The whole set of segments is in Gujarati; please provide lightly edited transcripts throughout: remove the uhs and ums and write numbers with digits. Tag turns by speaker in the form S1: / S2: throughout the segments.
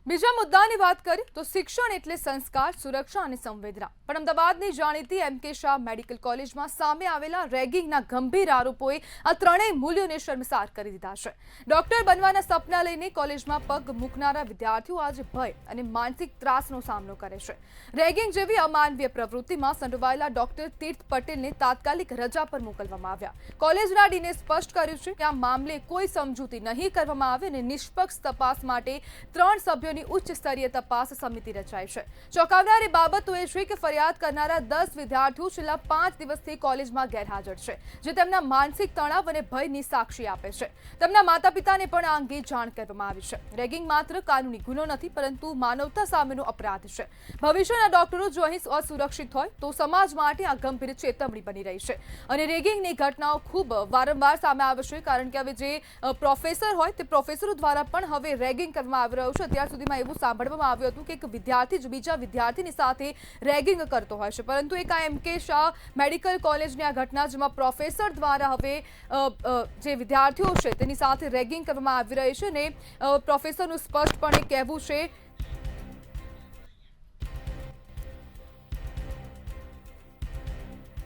S1: બીજા મુદ્દાની વાત કરીએ તો શિક્ષણ એટલે સંસ્કાર, સુરક્ષા અને સંવેદના. પણ અમદાવાદની જાણીતી એમ.કે. શાહ મેડિકલ કોલેજમાં સામે આવેલા રેગિંગના ગંભીર આરોપોએ આ ત્રણેય મૂલ્યોને શર્મસાર કરી દીધા છે. ડોક્ટર બનવાના સપના લઈને કોલેજમાં પગ મૂકનારા વિદ્યાર્થીઓ આજે ભય અને માનસિક ત્રાસનો સામનો કરે છે. રેગિંગ જેવી અમાનવીય પ્રવૃત્તિમાં સંડોવાયેલા ડોક્ટર તીર્થ પટેલને તાત્કાલિક રજા પર મોકલવામાં આવ્યા. કોલેજના ડીને સ્પષ્ટ કર્યું છે કે આ મામલે કોઈ સમજૂતી નહીં કરવામાં આવે અને નિષ્પક્ષ તપાસ માટે 3 સભ્યોની ઉચ્ચ સ્તરીય તપાસ સમિતિ રચાઈ છે. ચોંકાવનારી બાબત એ છે કે ફરિયાદ કરનારા 10 વિદ્યાર્થીઓ છેલ્લા 5 દિવસથી કોલેજમાં ગેરહાજર છે, જે તેમના માનસિક તણાવ અને ભયની સાક્ષી આપે છે. તેમના માતા પિતાને પણ આ અંગે જાણ કરવામાં આવી છે. રેગિંગ માત્ર કાનૂની ગુનો નથી, પરંતુ માનવતા સામેનો અપરાધ છે. ભવિષ્યના ડોક્ટરો જો અહીં અસુરક્ષિત હોય તો સમાજ માટે આ ગંભીર ચેતવણી બની રહી છે. અને રેગિંગની ઘટનાઓ ખૂબ વારંવાર સામે આવે છે, કારણ કે હવે જે પ્રોફેસર હોય તે પ્રોફેસરો દ્વારા પણ હવે રેગિંગ કરવામાં આવી રહ્યું છે. અત્યાર સુધી એવું સાંભળવામાં આવ્યું હતું કે એક વિદ્યાર્થી બીજા વિદ્યાર્થીની સાથે રેગિંગ કરતો હોય છે, પરંતુ એક આ એમ.કે. શાહ મેડિકલ કોલેજની આ ઘટના જેમાં પ્રોફેસર દ્વારા હવે જે વિદ્યાર્થીઓ છે તેની સાથે રેગિંગ કરવામાં આવી રહી છે અને પ્રોફેસરનું સ્પષ્ટપણે કહેવું છે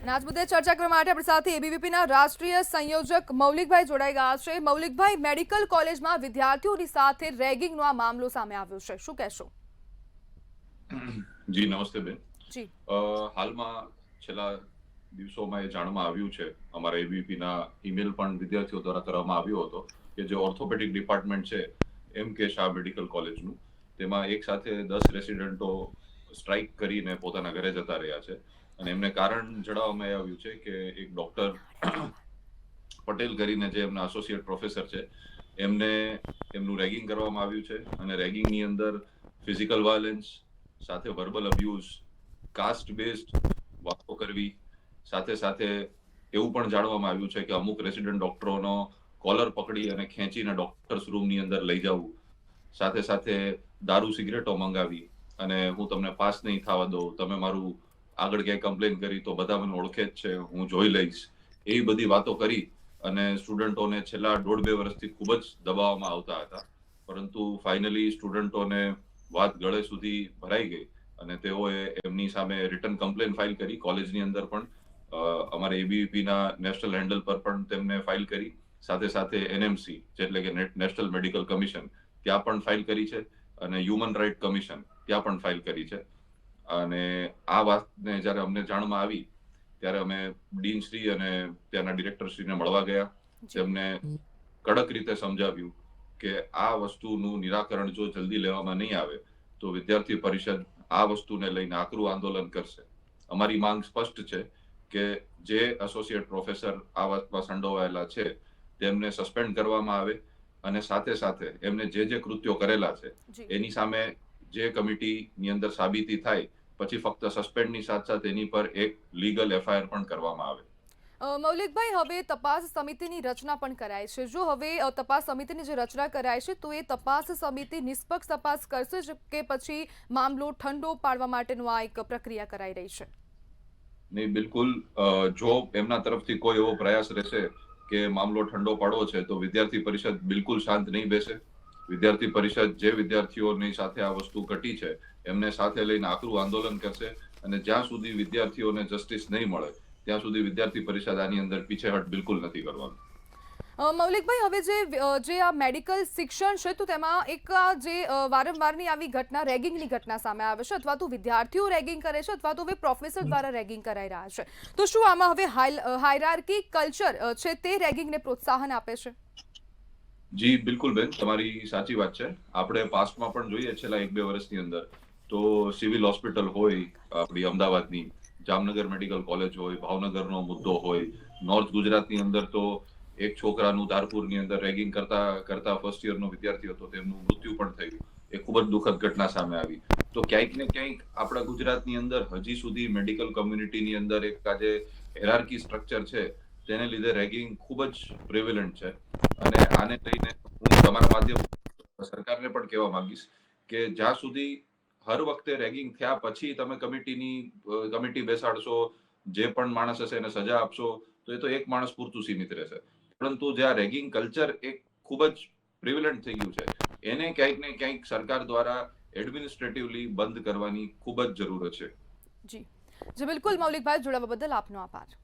S1: અને આજ મુદ્દે ચર્ચા કરવા માટે આપણી સાથે એબીવીપીના રાષ્ટ્રીય સંયોજક મૌલિકભાઈ જોડાઈ ગયા છે. મૌલિકભાઈ, મેડિકલ કોલેજમાં વિદ્યાર્થીઓની સાથે રેગિંગનો આ મામલો સામે આવ્યો છે, શું કહેશો?
S2: જી નમસ્તે બેન.
S1: જી
S2: હાલમાં છેલ્લા દિવસોમાં એ જાણવા આવ્યું છે, અમારા એબીવીપીના ઈમેલ પણ વિદ્યાર્થીઓ દ્વારા કરવામાં આવ્યો હતો કે જે ઓર્થોપેડિક ડિપાર્ટમેન્ટ છે એમ.કે. શાહ મેડિકલ કોલેજનું, તેમાં એક સાથે 10 રેસિડેન્ટો સ્ટ્રાઇક કરીને પોતાના ઘરે જતા રહ્યા છે. અને એમને કારણ જણાવવામાં આવ્યું છે કે એક ડોક્ટર પટેલ કરીને જે એમના એસોસિએટ પ્રોફેસર છે, એમનું રેગિંગ કરવામાં આવ્યું છે. અને રેગિંગની અંદર ફિઝિકલ વાયલન્સ સાથે વર્બલ અબ્યુઝ, કાસ્ટ બેઝડ વાતો કરવી, સાથે સાથે એવું પણ જાણવામાં આવ્યું છે કે અમુક રેસિડેન્ટ ડોક્ટરોનો કોલર પકડી અને ખેંચીને ડોક્ટર્સ રૂમની અંદર લઈ જવું, સાથે સાથે દારૂ સિગરેટો મંગાવી અને હું તમને પાસ નહીં થવા દઉં, તમે મારું આગળ ક્યાંય કમ્પ્લેન કરી તો બધા મને ઓળખે જ છે, હું જોઈ લઈશ, એવી બધી વાતો કરી અને સ્ટુડન્ટોને છેલ્લા 1.5-2 વર્ષથી ખૂબ જ દબાવવામાં આવતા હતા. પરંતુ ફાઇનલી સ્ટુડન્ટોને વાત ગળે સુધી ભરાઈ ગઈ અને તેઓએ એમની સામે રિટર્ન કમ્પ્લેન ફાઇલ કરી. કોલેજની અંદર પણ અમારા એબીવીપીના નેશનલ હેન્ડલ પર પણ તેમને ફાઇલ કરી, સાથે સાથે એનએમસી એટલે કે નેશનલ મેડિકલ કમિશન ત્યાં પણ ફાઇલ કરી છે અને હ્યુમન રાઇટ કમિશન ત્યાં પણ ફાઇલ કરી છે. અને આ વાતને જ્યારે અમને જાણમાં આવી ત્યારે અમે ડીન શ્રી અને ત્યાંના ડિરેક્ટર શ્રીને મળવા ગયા. તેમને કડક રીતે સમજાવ્યું કે આ વસ્તુનું નિરાકરણ જો જલ્દી લેવામાં નહીં આવે તો વિદ્યાર્થી પરિષદ આ વસ્તુને લઈને આકરું આંદોલન કરશે. અમારી માંગ સ્પષ્ટ છે કે જે એસોસિએટ પ્રોફેસર આ વાતમાં સંડોવાયેલા છે તેમને સસ્પેન્ડ કરવામાં આવે અને સાથે સાથે એમને જે કૃત્યો કરેલા છે એની સામે જે કમિટીની અંદર સાબિતી થાય પછી ફક્ત સસ્પેન્ડની સાથે સાથે એની પર એક લીગલ એફઆઈઆર પણ કરવામાં આવે.
S1: મૌલિકભાઈ, હવે તપાસ સમિતિની રચના પણ કરાઈ છે. જો હવે તપાસ સમિતિની જે રચના કરાઈ છે તો એ તપાસ સમિતિ નિષ્પક્ષ તપાસ કરશે કે પછી મામલો ઠંડો પાડવા માટેનો આ એક પ્રક્રિયા કરાઈ રહી છે?
S2: નહીં, બિલકુલ. જો એમના તરફથી કોઈ એવો પ્રયાસ રહેશે કે મામલો ઠંડો પાડવો છે તો વિદ્યાર્થી પરિષદ બિલકુલ શાંત નહીં બેસે. વિદ્યાર્થી પરિષદ જે વિદ્યાર્થીઓની સાથે આ વસ્તુ ઘટી છે એમને સાથે લઈને આકરું આંદોલન કરશે અને જ્યાં સુધી વિદ્યાર્થીઓને જસ્ટિસ નહીં મળે ત્યાં સુધી વિદ્યાર્થી પરિષદ આની અંદર પીછેહટ બિલકુલ નથી કરવાનું.
S1: મૌલિકભાઈ, હવે જે આ મેડિકલ શિક્ષણ છે તો તેમાં એક જે વારંવારની આવી ઘટના રેગિંગની ઘટના સામે આવે છે, અથવા તો વિદ્યાર્થીઓ રેગિંગ કરે છે અથવા તો હવે પ્રોફેસર દ્વારા રેગિંગ કરાઈ રહ્યા છે, તો શું આમાં હવે હાયરાર્કી કલ્ચર છે તે રેગિંગને પ્રોત્સાહન આપે છે?
S2: જી બિલકુલ બેન, તમારી સાચી વાત છે. આપણે પાસ્ટમાં પણ જોઈએ છેલ્લા 1-2 વર્ષની અંદર તો સિવિલ હોસ્પિટલ હોય આપણી અમદાવાદની, જામનગર મેડિકલ કોલેજ હોય, ભાવનગરનો મુદ્દો હોય, નોર્થ ગુજરાતની અંદર તો એક છોકરાનું તારપુરની અંદર રેગિંગ કરતા ફર્સ્ટ યરનો વિદ્યાર્થી હતો, તેમનું મૃત્યુ પણ થયું. એ ખૂબ જ દુઃખદ ઘટના સામે આવી. તો ક્યાંક ને ક્યાંક આપણા ગુજરાતની અંદર હજી સુધી મેડિકલ કમ્યુનિટીની અંદર એક આજે હેરાર્કી સ્ટ્રક્ચર છે તેને લીધે રેગિંગ ખૂબ જ પ્રેવેલન્ટ છે. અને આને લઈને હું તમારા માધ્યમ સરકારને પણ કહેવા માંગીશ કે જ્યાં સુધી હર વખતે રેગિંગ થયા પછી તમે કમિટી બેસાડશો, જે પણ માણસ હશે એને સજા આપશો તો એ તો એક માણસ પૂરતું સીમિત રહેશે. પરંતુ જે આ રેગિંગ કલ્ચર એક ખૂબ જ પ્રિવેલન્ટ થઈ ગયું છે એને ક્યાંક ને ક્યાંક સરકાર દ્વારા એડમિનિસ્ટ્રેટિવલી બંધ કરવાની ખૂબ જ જરૂર છે.
S1: જી જી બિલકુલ મૌલિકભાઈ, જોડાવા બદલ આપનો આભાર.